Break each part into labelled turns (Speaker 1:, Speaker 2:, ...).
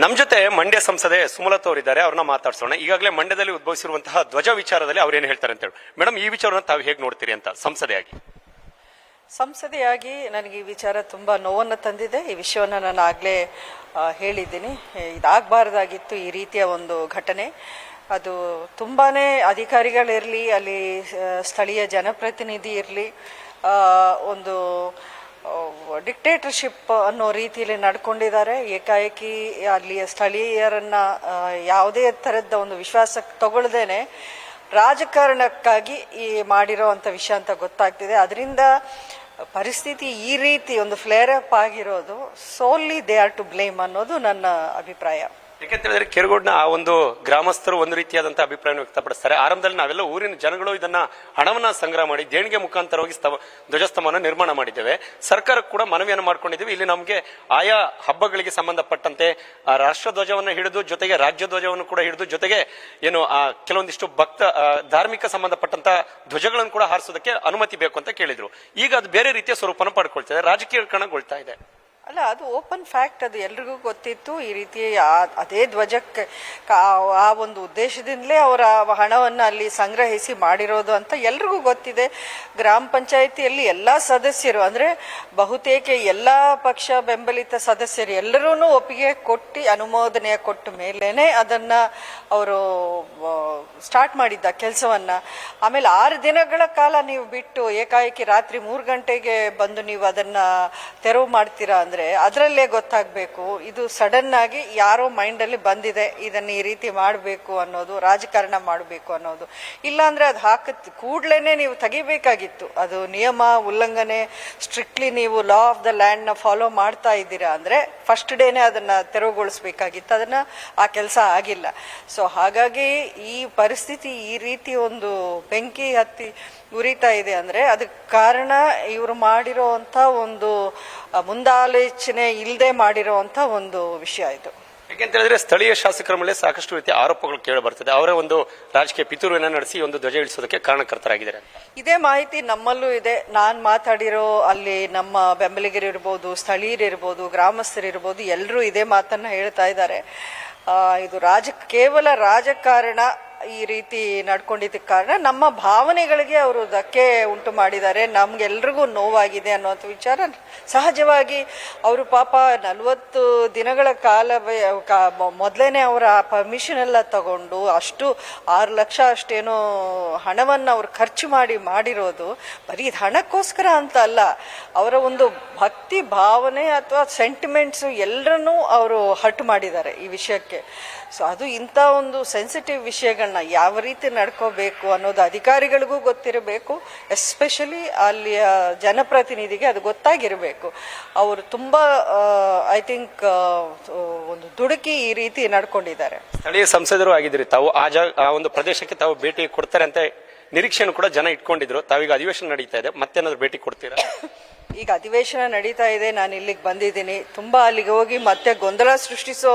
Speaker 1: ನಮ್ಮ ಜೊತೆ ಮಂಡ್ಯ ಸಂಸದೆ ಸುಮಲತಾ ಅವರಿದ್ದಾರೆ, ಅವ್ರನ್ನ ಮಾತಾಡ್ಸೋಣ. ಈಗಾಗಲೇ ಮಂಡ್ಯದಲ್ಲಿ ಉದ್ಭವಿಸಿರುವಂತಹ ಧ್ವಜ ವಿಚಾರದಲ್ಲಿ ಅವ್ರು ಏನ್ ಹೇಳ್ತಾರೆ ಅಂತ ಹೇಳಿ. ಮೇಡಮ್, ಈ ವಿಚಾರವನ್ನು ತಾವು ಹೇಗೆ ನೋಡ್ತೀರಿ ಅಂತ
Speaker 2: ಸಂಸದೆಯಾಗಿ ನನಗೆ ಈ ವಿಚಾರ ತುಂಬಾ ನೋವನ್ನು ತಂದಿದೆ. ಈ ವಿಷಯವನ್ನು ನಾನು ಆಗ್ಲೇ ಹೇಳಿದ್ದೀನಿ. ಇದಾಗಬಾರ್ದಾಗಿತ್ತು ಈ ರೀತಿಯ ಒಂದು ಘಟನೆ. ಅದು ತುಂಬಾನೇ ಅಧಿಕಾರಿಗಳಿರಲಿ, ಅಲ್ಲಿ ಸ್ಥಳೀಯ ಜನಪ್ರತಿನಿಧಿ ಇರಲಿ, ಒಂದು ಡಿಕ್ಟೇಟರ್ಶಿಪ್ ಅನ್ನೋ ರೀತಿಯಲ್ಲಿ ನಡ್ಕೊಂಡಿದ್ದಾರೆ. ಏಕಾಏಕಿ ಅಲ್ಲಿಯ ಸ್ಥಳೀಯರನ್ನ ಯಾವುದೇ ಥರದ ಒಂದು ವಿಶ್ವಾಸಕ್ಕೆ ತಗೊಳ್ದೇನೆ ರಾಜಕಾರಣಕ್ಕಾಗಿ ಈ ಮಾಡಿರೋವಂಥ ವಿಷಯ ಅಂತ ಗೊತ್ತಾಗ್ತಿದೆ. ಅದರಿಂದ ಪರಿಸ್ಥಿತಿ ಈ ರೀತಿ ಒಂದು ಫ್ಲೇರ್ ಅಪ್ ಆಗಿರೋದು solely they are to blame ಅನ್ನೋದು ನನ್ನ ಅಭಿಪ್ರಾಯ.
Speaker 1: ಯಾಕಂತ ಹೇಳಿದ್ರೆ ಕೆರಗೋಡ್ನ ಆ ಒಂದು ಗ್ರಾಮಸ್ಥರು ಒಂದು ರೀತಿಯಾದಂತಹ ಅಭಿಪ್ರಾಯ ವ್ಯಕ್ತಪಡಿಸ್ತಾರೆ. ಆರಂಭದಲ್ಲಿ ನಾವೆಲ್ಲ ಊರಿನ ಜನಗಳು ಇದನ್ನ ಹಣವನ್ನ ಸಂಗ್ರಹ ಮಾಡಿ ದೇಣಿಗೆ ಮುಖಾಂತರವಾಗಿ ಧ್ವಜಸ್ತಂಭನ ನಿರ್ಮಾಣ ಮಾಡಿದ್ದೇವೆ. ಸರ್ಕಾರಕ್ಕೆ ಕೂಡ ಮನವಿಯನ್ನು ಮಾಡ್ಕೊಂಡಿದ್ದೀವಿ. ಇಲ್ಲಿ ನಮಗೆ ಆಯಾ ಹಬ್ಬಗಳಿಗೆ ಸಂಬಂಧಪಟ್ಟಂತೆ ರಾಷ್ಟ್ರ ಧ್ವಜವನ್ನು ಹಿಡಿದು ಜೊತೆಗೆ ರಾಜ್ಯ ಧ್ವಜವನ್ನು ಕೂಡ ಹಿಡಿದು ಜೊತೆಗೆ ಏನು ಕೆಲವೊಂದಿಷ್ಟು ಧಾರ್ಮಿಕ ಸಂಬಂಧಪಟ್ಟಂತ ಧ್ವಜಗಳನ್ನು ಕೂಡ ಹಾರಿಸೋದಕ್ಕೆ ಅನುಮತಿ ಬೇಕು ಅಂತ ಕೇಳಿದ್ರು. ಈಗ ಅದು ಬೇರೆ ರೀತಿಯ ಸ್ವರೂಪನ ಪಡ್ಕೊಳ್ತಿದೆ, ರಾಜಕೀಯಕರಣಗೊಳ್ತಾ ಇದೆ.
Speaker 2: ಅಲ್ಲ, ಅದು ಓಪನ್ ಫ್ಯಾಕ್ಟ್, ಅದು ಎಲ್ರಿಗೂ ಗೊತ್ತಿತ್ತು. ಈ ರೀತಿ ಅದೇ ಧ್ವಜಕ್ಕೆ ಆ ಒಂದು ಉದ್ದೇಶದಿಂದಲೇ ಅವರ ಹಣವನ್ನು ಅಲ್ಲಿ ಸಂಗ್ರಹಿಸಿ ಮಾಡಿರೋದು ಅಂತ ಎಲ್ರಿಗೂ ಗೊತ್ತಿದೆ. ಗ್ರಾಮ ಪಂಚಾಯಿತಿಯಲ್ಲಿ ಎಲ್ಲ ಸದಸ್ಯರು ಅಂದ್ರೆ ಬಹುತೇಕ ಎಲ್ಲ ಪಕ್ಷ ಬೆಂಬಲಿತ ಸದಸ್ಯರು ಎಲ್ಲರೂ ಒಪ್ಪಿಗೆ ಕೊಟ್ಟು ಅನುಮೋದನೆ ಕೊಟ್ಟ ಮೇಲೇನೆ ಅದನ್ನ ಅವರು ಸ್ಟಾರ್ಟ್ ಮಾಡಿದ್ದ ಕೆಲಸವನ್ನ. ಆಮೇಲೆ 6 ದಿನಗಳ ಕಾಲ ನೀವು ಬಿಟ್ಟು ಏಕಾಏಕಿ ರಾತ್ರಿ 3 ಗಂಟೆಗೆ ಬಂದು ನೀವು ಅದನ್ನ ತೆರವು ಮಾಡ್ತೀರಾ ಅಂದ್ರೆ ಅದರಲ್ಲೇ ಗೊತ್ತಾಗಬೇಕು ಇದು ಸಡನ್ ಆಗಿ ಯಾರೋ ಮೈಂಡ್ ಅಲ್ಲಿ ಬಂದಿದೆ, ಇದನ್ನ ಈ ರೀತಿ ಮಾಡಬೇಕು ಅನ್ನೋದು, ರಾಜಕಾರಣ ಮಾಡಬೇಕು ಅನ್ನೋದು. ಇಲ್ಲಾಂದ್ರೆ ಅದು ಕೂಡ್ಲೇನೆ ನೀವು ತೆಗಿಬೇಕಾಗಿತ್ತು. ಅದು ನಿಯಮ ಉಲ್ಲಂಘನೆ, ಸ್ಟ್ರಿಕ್ಟ್ಲಿ ನೀವು ಲಾ ಆಫ್ ದ ಲ್ಯಾಂಡ್ ನ ಫಾಲೋ ಮಾಡ್ತಾ ಇದ್ದೀರಾ ಅಂದ್ರೆ ಫಸ್ಟ್ ಡೇನೆ ಅದನ್ನ ತೆರವುಗೊಳಿಸಬೇಕಾಗಿತ್ತು. ಅದನ್ನ ಆ ಕೆಲಸ ಆಗಿಲ್ಲ. ಸೊ ಹಾಗಾಗಿ ಈ ಪರಿಸ್ಥಿತಿ ಈ ರೀತಿ ಒಂದು ಬೆಂಕಿ ಹತ್ತಿ ಉರಿತಾ ಇದೆ ಅಂದ್ರೆ ಅದಕ್ಕೆ ಕಾರಣ ಇವರು ಮಾಡಿರೋಂಥ ಒಂದು ಮುಂದಾಲೋಚನೆ ಇಲ್ಲದೆ ಮಾಡಿರೋಂಥ ಒಂದು ವಿಷಯ ಇದು.
Speaker 1: ಯಾಕೆಂತ ಹೇಳಿದ್ರೆ ಸ್ಥಳೀಯ ಶಾಸಕರ ಮೇಲೆ ಸಾಕಷ್ಟು ರೀತಿಯ ಆರೋಪಗಳು ಕೇಳಿ ಬರ್ತದೆ. ಅವರೇ ಒಂದು ರಾಜಕೀಯ ಪಿತೂರನ್ನ ನಡೆಸಿ ಒಂದು ಧ್ವಜ ಇಳಿಸೋದಕ್ಕೆ ಕಾರಣಕರ್ತರಾಗಿದ್ದಾರೆ.
Speaker 2: ಇದೇ ಮಾಹಿತಿ ನಮ್ಮಲ್ಲೂ ಇದೆ. ನಾನ್ ಮಾತಾಡಿರೋ ಅಲ್ಲಿ ನಮ್ಮ ಬೆಂಬಲಿಗರಿರ್ಬೋದು, ಸ್ಥಳೀಯರಿರ್ಬೋದು, ಗ್ರಾಮಸ್ಥರಿರ್ಬೋದು, ಎಲ್ಲರೂ ಇದೇ ಮಾತನ್ನ ಹೇಳ್ತಾ ಇದ್ದಾರೆ. ಇದು ಕೇವಲ ರಾಜಕಾರಣ ಈ ರೀತಿ ನಡ್ಕೊಂಡಿದ್ದಕ್ಕೆ ಕಾರಣ ನಮ್ಮ ಭಾವನೆಗಳಿಗೆ ಅವರು ಧಕ್ಕೆ ಉಂಟು ಮಾಡಿದ್ದಾರೆ. ನಮ್ಗೆಲ್ರಿಗೂ ನೋವಾಗಿದೆ ಅನ್ನೋಂಥ ವಿಚಾರ ಸಹಜವಾಗಿ. ಅವರು ಪಾಪ 40 ದಿನಗಳ ಕಾಲ ಮೊದಲೇನೆ ಅವರ ಪರ್ಮಿಷನ್ ಎಲ್ಲ ತಗೊಂಡು ಅಷ್ಟು 6 ಲಕ್ಷ ಅಷ್ಟೇನೋ ಹಣವನ್ನು ಅವ್ರು ಖರ್ಚು ಮಾಡಿರೋದು ಬರೀ ಹಣಕ್ಕೋಸ್ಕರ ಅಂತ ಅಲ್ಲ, ಅವರ ಒಂದು ಭಕ್ತಿ ಭಾವನೆ ಅಥವಾ ಸೆಂಟಿಮೆಂಟ್ಸ್ ಎಲ್ಲರನ್ನೂ ಅವರು ಹರ್ಟ್ ಮಾಡಿದ್ದಾರೆ ಈ ವಿಷಯಕ್ಕೆ. ಸೊ ಅದು ಇಂಥ ಒಂದು ಸೆನ್ಸಿಟಿವ್ ವಿಷಯಗಳನ್ನ ಯಾವ ರೀತಿ ನಡ್ಕೋಬೇಕು ಅನ್ನೋದು ಅಧಿಕಾರಿಗಳಿಗೂ ಗೊತ್ತಿರಬೇಕು, ಎಸ್ಪೆಷಲಿ ಅಲ್ಲಿಯ ಜನಪ್ರತಿನಿಧಿಗೆ ಅದು ಗೊತ್ತಾಗಿರಬೇಕು. ಅವರು ತುಂಬಾ ಐ ಥಿಂಕ್ ಒಂದು ದುಡುಕಿ ಈ ರೀತಿ ನಡ್ಕೊಂಡಿದ್ದಾರೆ.
Speaker 1: ಸ್ಥಳೀಯ ಸಂಸದರು ಆಗಿದ್ರಿ ತಾವು, ಆ ಒಂದು ಪ್ರದೇಶಕ್ಕೆ ತಾವು ಭೇಟಿ ಕೊಡ್ತಾರೆ ಅಂತ ನಿರೀಕ್ಷೆಯನ್ನು ಕೂಡ ಜನ ಇಟ್ಕೊಂಡಿದ್ರು. ತಾವೀಗ ಅಧಿವೇಶನ ನಡೀತಾ ಇದೆ, ಮತ್ತೇನಾದ್ರು ಭೇಟಿ ಕೊಡ್ತೀರಾ?
Speaker 2: ಈಗ ಅಧಿವೇಶನ ನಡೀತಾ ಇದೆ, ನಾನು ಇಲ್ಲಿಗೆ ಬಂದಿದ್ದೀನಿ. ತುಂಬಾ ಅಲ್ಲಿಗೆ ಹೋಗಿ ಮತ್ತೆ ಗೊಂದಲ ಸೃಷ್ಟಿಸೋ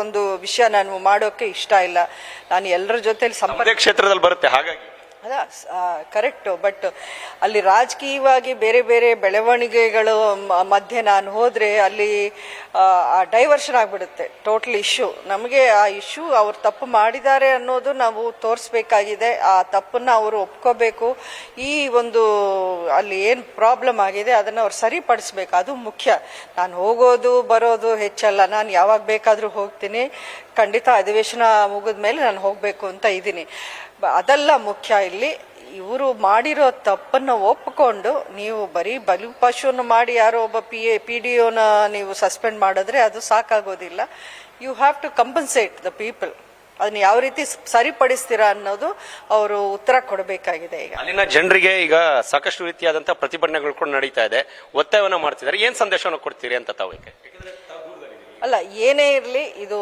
Speaker 2: ಒಂದು ವಿಷಯ ನಾನು ಮಾಡೋಕೆ ಇಷ್ಟ ಇಲ್ಲ. ನಾನು ಎಲ್ಲರ ಜೊತೆಲಿ
Speaker 1: ಸಂಪರ್ಕ ಕ್ಷೇತ್ರದಲ್ಲಿ ಬರುತ್ತೆ, ಹಾಗಾಗಿ
Speaker 2: ಅದ ಕರೆಕ್ಟು. ಬಟ್ ಅಲ್ಲಿ ರಾಜಕೀಯವಾಗಿ ಬೇರೆ ಬೇರೆ ಬೆಳವಣಿಗೆಗಳು ಮಧ್ಯೆ ನಾನು ಹೋದ್ರೆ ಅಲ್ಲಿ ಡೈವರ್ಷನ್ ಆಗ್ಬಿಡುತ್ತೆ ಟೋಟಲ್ ಇಶ್ಯೂ. ನಮಗೆ ಆ ಇಶ್ಯೂ ಅವ್ರು ತಪ್ಪು ಮಾಡಿದ್ದಾರೆ ಅನ್ನೋದು ನಾವು ತೋರಿಸ್ಬೇಕಾಗಿದೆ. ಆ ತಪ್ಪನ್ನ ಅವರು ಒಪ್ಕೋಬೇಕು. ಈ ಒಂದು ಅಲ್ಲಿ ಏನು ಪ್ರಾಬ್ಲಮ್ ಆಗಿದೆ ಅದನ್ನ ಅವ್ರು ಸರಿಪಡಿಸ್ಬೇಕು, ಅದು ಮುಖ್ಯ. ನಾನು ಹೋಗೋದು ಬರೋದು ಹೆಚ್ಚಲ್ಲ, ನಾನು ಯಾವಾಗ ಬೇಕಾದ್ರೂ ಹೋಗ್ತೀನಿ. ಖಂಡಿತ ಅಧಿವೇಶನ ಮುಗಿದ ಮೇಲೆ ನಾನು ಹೋಗ್ಬೇಕು ಅಂತ ಇದ್ದೀನಿ. ಅದೆಲ್ಲ ಮುಖ್ಯ. ಇಲ್ಲಿ ಇವರು ಮಾಡಿರೋ ತಪ್ಪನ್ನ ಒಪ್ಪಿಕೊಂಡು ನೀವು ಬರೀ ಬಲಿಪಶುವನ್ನು ಮಾಡಿ ಯಾರೋ ಒಬ್ಬ PDOನ ನೀವು ಸಸ್ಪೆಂಡ್ ಮಾಡಿದ್ರೆ ಅದು ಸಾಕಾಗೋದಿಲ್ಲ. You have to compensate the people. ಅದನ್ನ ಯಾವ ರೀತಿ ಸರಿಪಡಿಸ್ತೀರಾ ಅನ್ನೋದು ಅವರು ಉತ್ತರ ಕೊಡಬೇಕಾಗಿದೆ. ಈಗ
Speaker 1: ಅಲ್ಲಿನ ಜನರಿಗೆ ಈಗ ಸಾಕಷ್ಟು ರೀತಿಯಾದಂತಹ ಪ್ರತಿಭಟನೆಗಳು ಕೂಡ ನಡೀತಾ ಇದೆ, ಒತ್ತಾಯವನ್ನ ಮಾಡ್ತಿದ್ದಾರೆ. ಏನ್ ಸಂದೇಶವನ್ನು ಕೊಡ್ತೀರಿ ಅಂತ ತಾವು?
Speaker 2: ಅಲ್ಲ, ಏನೇ ಇರಲಿ, ಇದು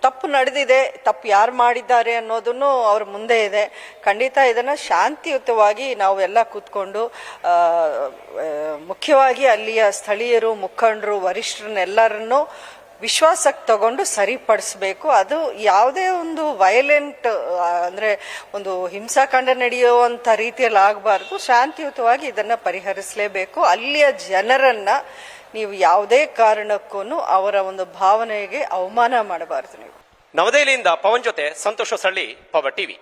Speaker 2: ತಪ್ಪು ನಡೆದಿದೆ, ತಪ್ಪು ಯಾರು ಮಾಡಿದ್ದಾರೆ ಅನ್ನೋದನ್ನು ಅವ್ರ ಮುಂದೆ ಇದೆ. ಖಂಡಿತ ಇದನ್ನ ಶಾಂತಿಯುತವಾಗಿ ನಾವು ಎಲ್ಲ ಕೂತ್ಕೊಂಡು ಮುಖ್ಯವಾಗಿ ಅಲ್ಲಿಯ ಸ್ಥಳೀಯರು, ಮುಖಂಡರು, ವರಿಷ್ಠರನ್ನೆಲ್ಲರನ್ನು ವಿಶ್ವಾಸಕ್ಕೆ ತಗೊಂಡು ಸರಿಪಡಿಸಬೇಕು. ಅದು ಯಾವುದೇ ಒಂದು ವೈಲೆಂಟ್ ಅಂದ್ರೆ ಒಂದು ಹಿಂಸಾಕಾಂಡ ನಡೆಯುವಂತ ರೀತಿಯಲ್ಲಿ ಆಗಬಾರ್ದು. ಶಾಂತಿಯುತವಾಗಿ ಇದನ್ನ ಪರಿಹರಿಸಲೇಬೇಕು. ಅಲ್ಲಿಯ ಜನರನ್ನ ನೀವು ಯಾವುದೇ ಕಾರಣಕ್ಕೂ ಅವರ ಒಂದು ಭಾವನೆಗೆ ಅವಮಾನ ಮಾಡಬಾರದು ನೀವು.
Speaker 1: ನವದೆಹಲಿಯಿಂದ ಪವನ್ ಜೊತೆ ಸಂತೋಷ ಸಳ್ಳಿ, ಪವರ್ ಟಿವಿ.